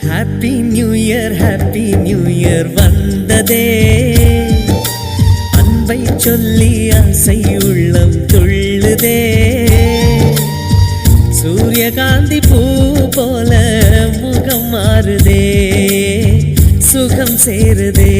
Happy new year வந்ததே. அன்பை சொல்லி ஆசை உள்ளம் துள்ளுதே. சூரியகாந்தி பூ போல முகம் மாறுதே, சுகம் சேருதே.